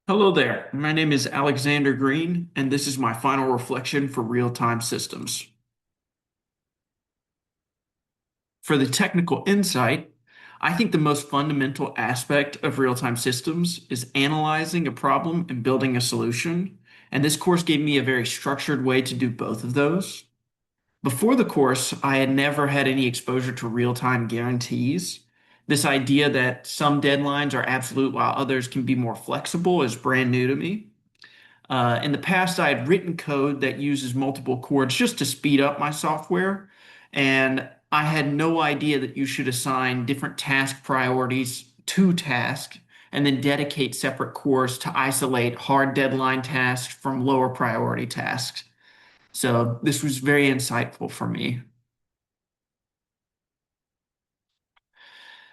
Hello there. My name is Alexander Green, and this is my final reflection for real-time systems. For the technical insight, I think the most fundamental aspect of real-time systems is analyzing a problem and building a solution. And this course gave me a very structured way to do both of those. Before the course, I had never had any exposure to real-time guarantees. This idea that some deadlines are absolute while others can be more flexible is brand new to me. In the past, I had written code that uses multiple chords just to speed up my software, and I had no idea that you should assign different task priorities to tasks and then dedicate separate cores to isolate hard deadline tasks from lower priority tasks. So this was very insightful for me.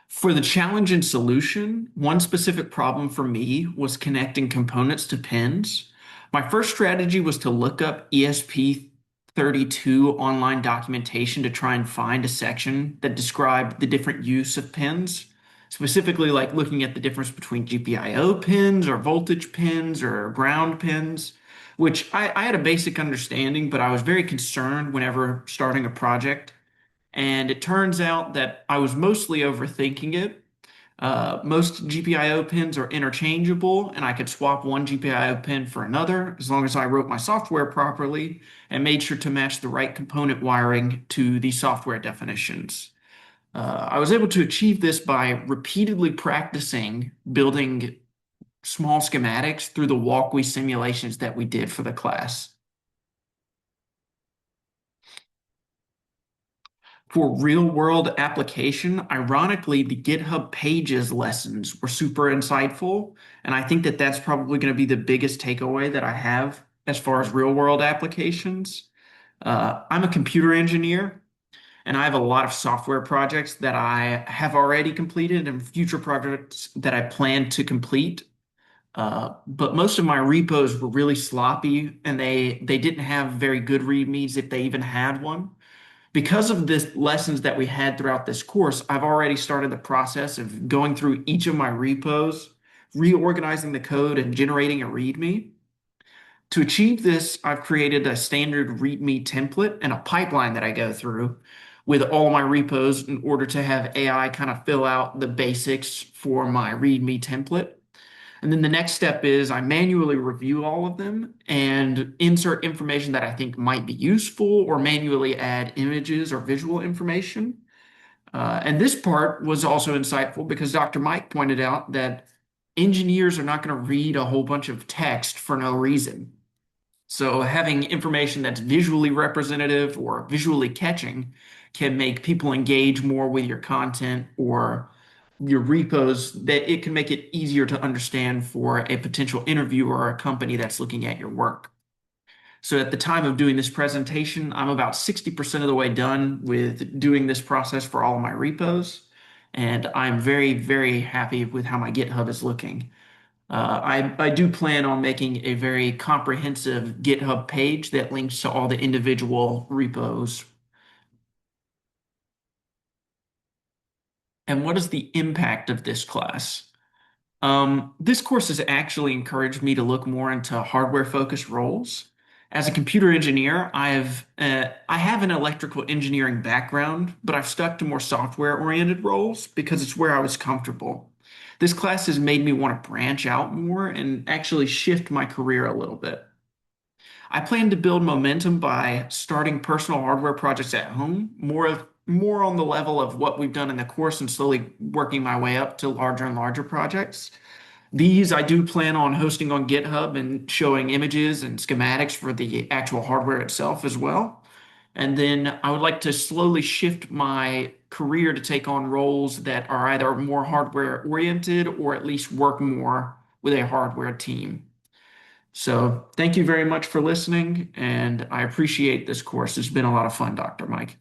For the challenge and solution, one specific problem for me was connecting components to pins. My first strategy was to look up ESP32 online documentation to try and find a section that described the different use of pins, specifically like looking at the difference between GPIO pins or voltage pins or ground pins, which I had a basic understanding, but I was very concerned whenever starting a project. And it turns out that I was mostly overthinking it. Most GPIO pins are interchangeable, and I could swap one GPIO pin for another as long as I wrote my software properly and made sure to match the right component wiring to the software definitions. I was able to achieve this by repeatedly practicing building small schematics through the walkthrough simulations that we did for the class. For real world application, ironically, the GitHub Pages lessons were super insightful. And I think that that's probably going to be the biggest takeaway that I have as far as real world applications. I'm a computer engineer, and I have a lot of software projects that I have already completed and future projects that I plan to complete. But most of my repos were really sloppy, and they didn't have very good readmes if they even had one. Because of the lessons that we had throughout this course, I've already started the process of going through each of my repos, reorganizing the code, and generating a README. To achieve this, I've created a standard README template and a pipeline that I go through with all my repos in order to have AI kind of fill out the basics for my README template. And then the next step is I manually review all of them and insert information that I think might be useful or manually add images or visual information. And this part was also insightful because Dr. Mike pointed out that engineers are not going to read a whole bunch of text for no reason. So having information that's visually representative or visually catching can make people engage more with your content or your repos, that it can make it easier to understand for a potential interviewer or a company that's looking at your work. So at the time of doing this presentation, I'm about 60% of the way done with doing this process for all of my repos. And I'm very, very happy with how my GitHub is looking. I do plan on making a very comprehensive GitHub page that links to all the individual repos. And what is the impact of this class? This course has actually encouraged me to look more into hardware-focused roles. As a computer engineer, I have an electrical engineering background, but I've stuck to more software-oriented roles because it's where I was comfortable. This class has made me want to branch out more and actually shift my career a little bit. I plan to build momentum by starting personal hardware projects at home, more on the level of what we've done in the course and slowly working my way up to larger and larger projects. These I do plan on hosting on GitHub and showing images and schematics for the actual hardware itself as well. And then I would like to slowly shift my career to take on roles that are either more hardware oriented or at least work more with a hardware team. So thank you very much for listening, and I appreciate this course. It's been a lot of fun, Dr. Mike.